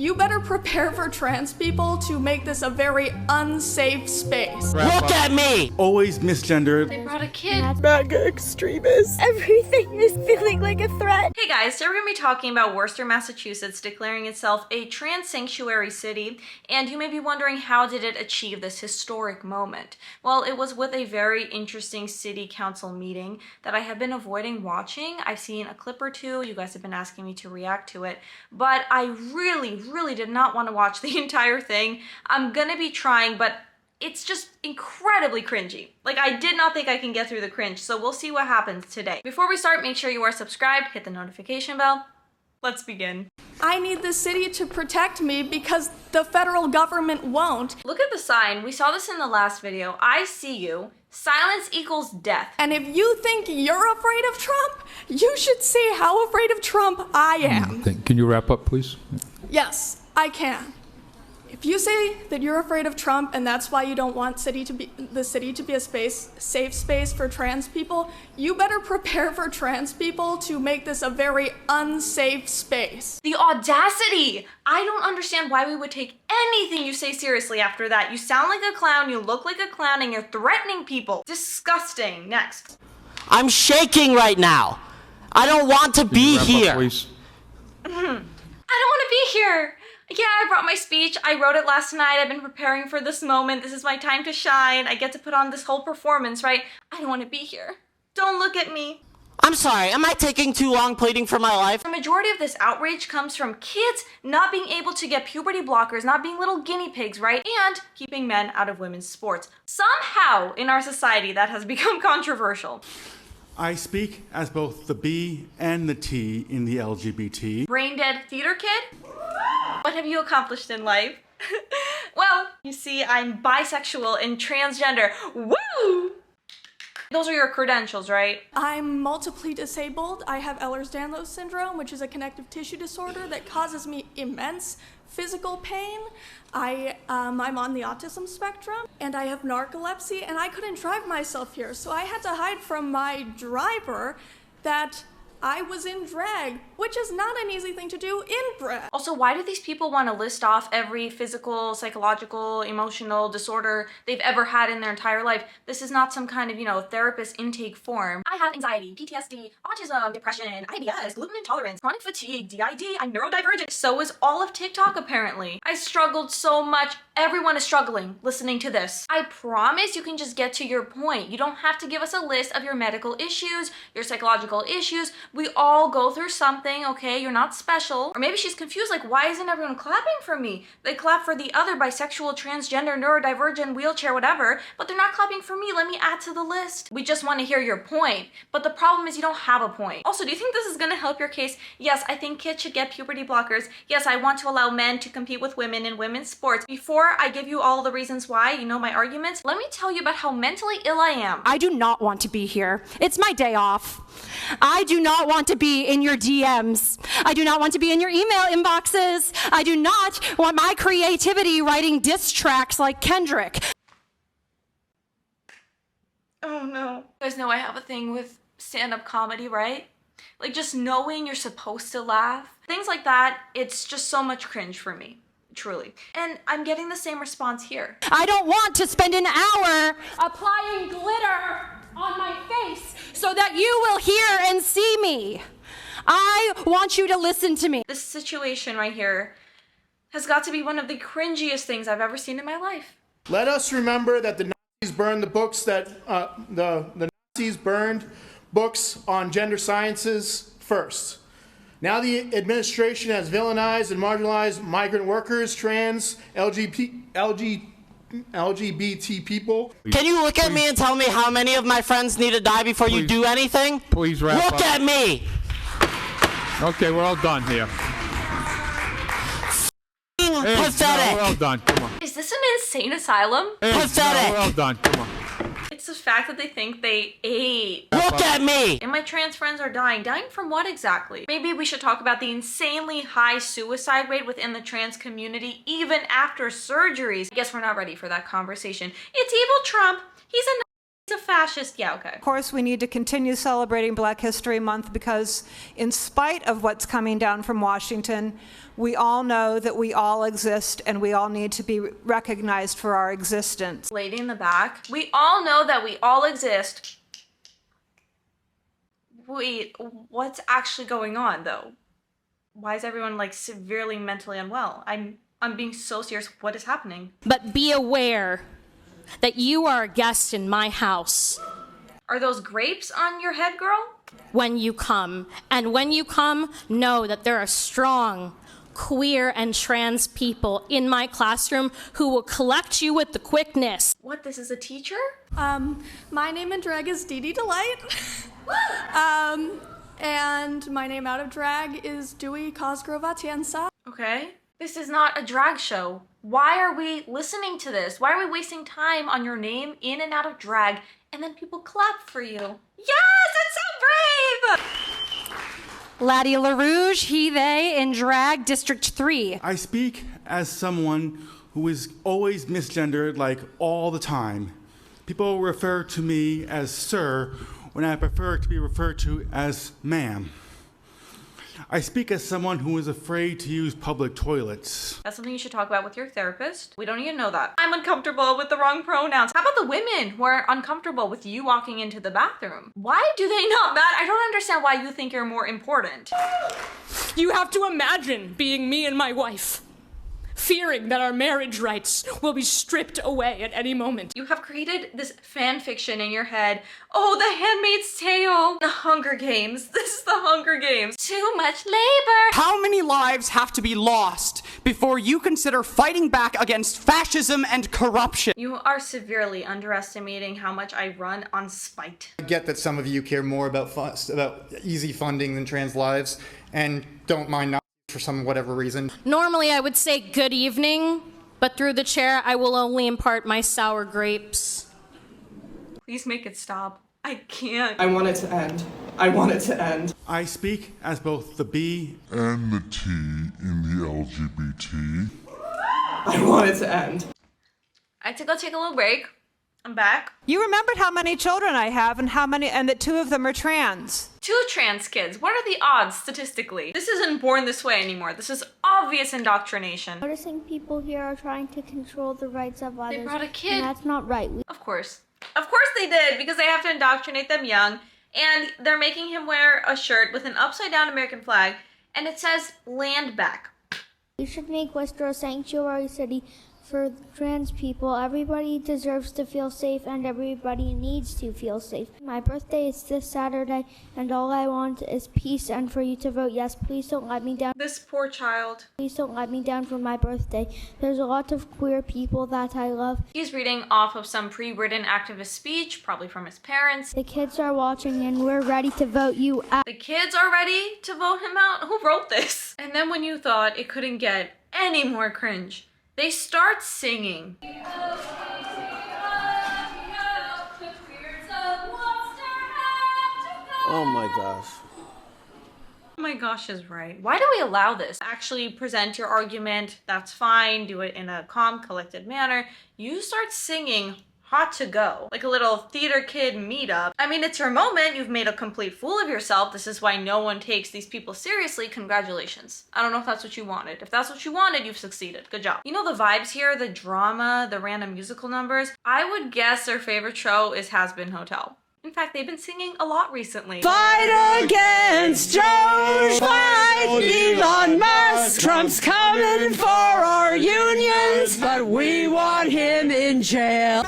You better prepare for trans people to make this a very unsafe space. Look at me! Always misgendered. They brought a kid. MAGA extremists. Everything is feeling like a threat. Hey guys, today we're going to be talking about Worcester, Massachusetts declaring itself a trans sanctuary city, and you may be wondering, how did it achieve this historic moment? Well, it was with a very interesting city council meeting that I have been avoiding watching. I've seen a clip or two, you guys have been asking me to react to it, but I really did not want to watch the entire thing. I'm gonna be trying, but it's just incredibly cringy. Like, I did not think I can get through the cringe, so we'll see what happens today. Before we start, make sure you are subscribed, hit the notification bell. Let's begin. I need the city to protect me because the federal government won't. Look at the sign. We saw this in the last video. I see you. Silence equals death. And if you think you're afraid of Trump, you should see how afraid of Trump I am. Can you wrap up, please? Yes, I can. If you say that you're afraid of Trump and that's why you don't want the city to be a safe space for trans people, you better prepare for trans people to make this a very unsafe space. The audacity! I don't understand why we would take anything you say seriously after that. You sound like a clown, you look like a clown, and you're threatening people. Disgusting. Next. I'm shaking right now. I don't want to be here. Please. I don't want to be here. Yeah, I brought my speech. I wrote it last night. I've been preparing for this moment. This is my time to shine. I get to put on this whole performance, right? I don't want to be here. Don't look at me. I'm sorry, am I taking too long pleading for my life? The majority of this outrage comes from kids not being able to get puberty blockers, not being little guinea pigs, right? And keeping men out of women's sports. Somehow in our society that has become controversial. I speak as both the B and the T in the LGBT. Brain dead theater kid? What have you accomplished in life? Well, you see, I'm bisexual and transgender. Woo! Those are your credentials, right? I'm multiply disabled. I have Ehlers-Danlos syndrome, which is a connective tissue disorder that causes me immense physical pain. I'm on the autism spectrum, and I have narcolepsy, and I couldn't drive myself here, so I had to hide from my driver that I was in drag, which is not an easy thing to do in drag. Also, why do these people want to list off every physical, psychological, emotional disorder they've ever had in their entire life? This is not some kind of, therapist intake form. I have anxiety, PTSD, autism, depression, IBS, gluten intolerance, chronic fatigue, DID, I'm neurodivergent. So is all of TikTok, apparently. I struggled so much. Everyone is struggling listening to this. I promise you can just get to your point. You don't have to give us a list of your medical issues, your psychological issues. We all go through something, okay? You're not special. Or maybe she's confused, like, why isn't everyone clapping for me? They clap for the other bisexual, transgender, neurodivergent, wheelchair, whatever, but they're not clapping for me. Let me add to the list. We just want to hear your point. But the problem is you don't have a point. Also, do you think this is going to help your case? Yes, I think kids should get puberty blockers. Yes, I want to allow men to compete with women in women's sports. Before I give you all the reasons why, my arguments, let me tell you about how mentally ill I am. I do not want to be here. It's my day off. I do not want to be in your DMs. I do not want to be in your email inboxes. I do not want my creativity writing diss tracks like Kendrick. Oh no. You guys know I have a thing with stand-up comedy, right? Like, just knowing you're supposed to laugh. Things like that, it's just so much cringe for me. Truly. And I'm getting the same response here. I don't want to spend an hour applying glitter on my face so that you will hear and see me. I want you to listen to me. This situation right here has got to be one of the cringiest things I've ever seen in my life. Let us remember that the Nazis burned the books that the Nazis burned books on gender sciences first. Now the administration has villainized and marginalized migrant workers, trans, LGBT people. Can you look at me and tell me how many of my friends need to die before you do anything? Please wrap up. Look at me! Okay, we're all done here. Pathetic! No, we're all done. Come on. Is this an insane asylum? Pathetic! No, we're all done. Come on. It's the fact that they think they ate. Look at me! And my trans friends are dying. Dying from what exactly? Maybe we should talk about the insanely high suicide rate within the trans community, even after surgeries. I guess we're not ready for that conversation. It's evil Trump. He's a a fascist, yeah, okay. Of course, we need to continue celebrating Black History Month because in spite of what's coming down from Washington, we all know that we all exist and we all need to be recognized for our existence. Lady in the back, we all know that we all exist. Wait, what's actually going on though? Why is everyone like severely mentally unwell? I'm being so serious. What is happening? But be aware that you are a guest in my house. Are those grapes on your head, girl? When you come. And when you come, know that there are strong, queer, and trans people in my classroom who will collect you with the quickness. What, this is a teacher? My name in drag is Dee Dee Delight. And my name out of drag is Dewey Cosgrove Atienza. Okay. This is not a drag show. Why are we listening to this? Why are we wasting time on your name in and out of drag and then people clap for you? Yes, that's so brave! Laddie LaRouge, he, they, in drag, District 3. I speak as someone who is always misgendered, like all the time. People refer to me as sir when I prefer to be referred to as ma'am. I speak as someone who is afraid to use public toilets. That's something you should talk about with your therapist. We don't even know that. I'm uncomfortable with the wrong pronouns. How about the women who are uncomfortable with you walking into the bathroom? Why do they not matter? I don't understand why you think you're more important. You have to imagine being me and my wife, fearing that our marriage rights will be stripped away at any moment. You have created this fan fiction in your head. Oh, The Handmaid's Tale. The Hunger Games. This is the Hunger Games. Too much labor. How many lives have to be lost before you consider fighting back against fascism and corruption? You are severely underestimating how much I run on spite. I get that some of you care more about easy funding than trans lives and don't mind not for some whatever reason. Normally I would say good evening, but through the chair I will only impart my sour grapes. Please make it stop. I can't. I want it to end. I want it to end. I speak as both the B and the T in the LGBT. I want it to end. I had to go take a little break. I'm back. You remembered how many children I have and that 2 of them are trans. 2 trans kids. What are the odds statistically? This isn't born this way anymore. This is obvious indoctrination. Noticing people here are trying to control the rights of others. They brought a kid. And that's not right. Of course. Of course they did, because they have to indoctrinate them young. And they're making him wear a shirt with an upside down American flag, and it says land back. We should make Worcester a sanctuary city for trans people. Everybody deserves to feel safe and everybody needs to feel safe. My birthday is this Saturday and all I want is peace and for you to vote yes. Please don't let me down. This poor child. Please don't let me down for my birthday. There's a lot of queer people that I love. He's reading off of some pre-written activist speech, probably from his parents. The kids are watching and we're ready to vote you out. The kids are ready to vote him out? Who wrote this? And then when you thought it couldn't get any more cringe, they start singing. Oh my gosh. Oh my gosh is right. Why do we allow this? Actually present your argument, that's fine, do it in a calm, collected manner. You start singing Hot to Go, like a little theater kid meetup. I mean, it's your moment. You've made a complete fool of yourself. This is why no one takes these people seriously. Congratulations. I don't know if that's what you wanted. If that's what you wanted, you've succeeded. Good job. You know the vibes here, the drama, the random musical numbers? I would guess their favorite show is Has Been Hotel. In fact, they've been singing a lot recently. Fight against Joe, fight Elon Musk. Trump's coming for our unions, but we want him in jail.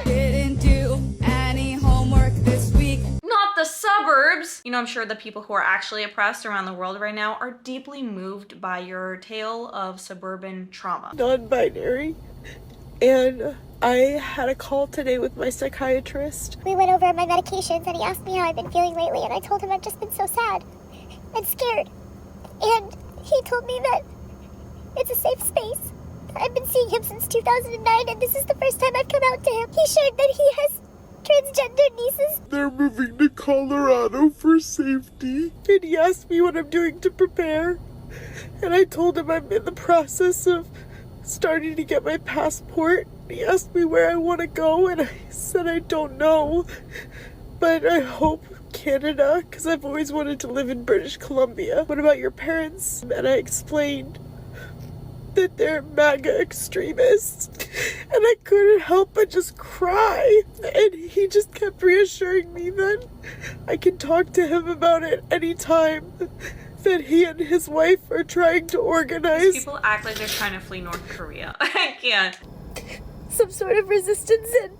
Didn't do any homework this week. Not the suburbs. You know, I'm sure the people who are actually oppressed around the world right now are deeply moved by your tale of suburban trauma. Non-binary, and I had a call today with my psychiatrist. We went over my medications and he asked me how I've been feeling lately, and I told him I've just been so sad and scared. And he told me that it's a safe space. I've been seeing him since 2009 and this is the first time I've come out to him. He shared that he has transgender nieces. They're moving to Colorado for safety. And he asked me what I'm doing to prepare. And I told him I'm in the process of starting to get my passport. He asked me where I want to go, and I said I don't know, but I hope Canada, because I've always wanted to live in British Columbia. What about your parents? And I explained that they're MAGA extremists, and I couldn't help but just cry. And he just kept reassuring me that I can talk to him about it anytime, that he and his wife are trying to organize. These people act like they're trying to flee North Korea. I can't. Some sort of resistance and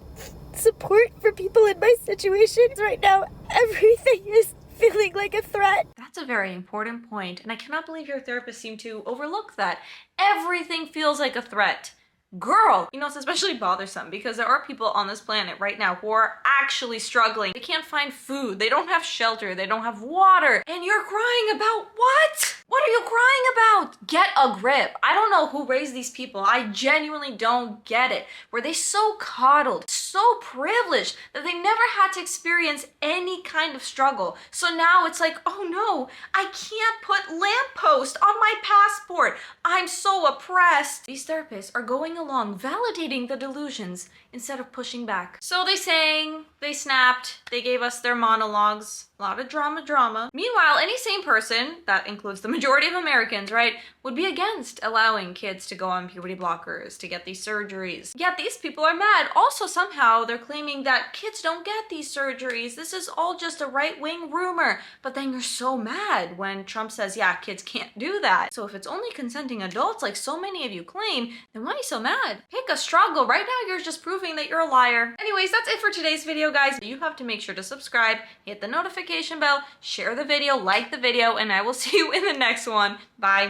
support for people in my situation. Right now, everything is feeling like a threat. That's a very important point, and I cannot believe your therapist seemed to overlook that. Everything feels like a threat. Girl! You know, it's especially bothersome because there are people on this planet right now who are actually struggling. They can't find food, they don't have shelter, they don't have water, and you're crying about what? What are you crying about? Get a grip. I don't know who raised these people. I genuinely don't get it. Were they so coddled, so privileged that they never had to experience any kind of struggle? So now it's like, oh no, I can't put lamppost on my passport. I'm so oppressed. These therapists are going along validating the delusions instead of pushing back. So they sang, they snapped, they gave us their monologues. A lot of drama. Meanwhile, any sane person, that includes the majority of Americans, right, would be against allowing kids to go on puberty blockers, to get these surgeries. Yet these people are mad. Also, somehow, they're claiming that kids don't get these surgeries. This is all just a right-wing rumor. But then you're so mad when Trump says, yeah, kids can't do that. So if it's only consenting adults, like so many of you claim, then why are you so mad? Pick a struggle. Right now, you're just proving that you're a liar. Anyways, that's it for today's video, guys. You have to make sure to subscribe, hit the notification bell, share the video, like the video, and I will see you in the next one. Bye.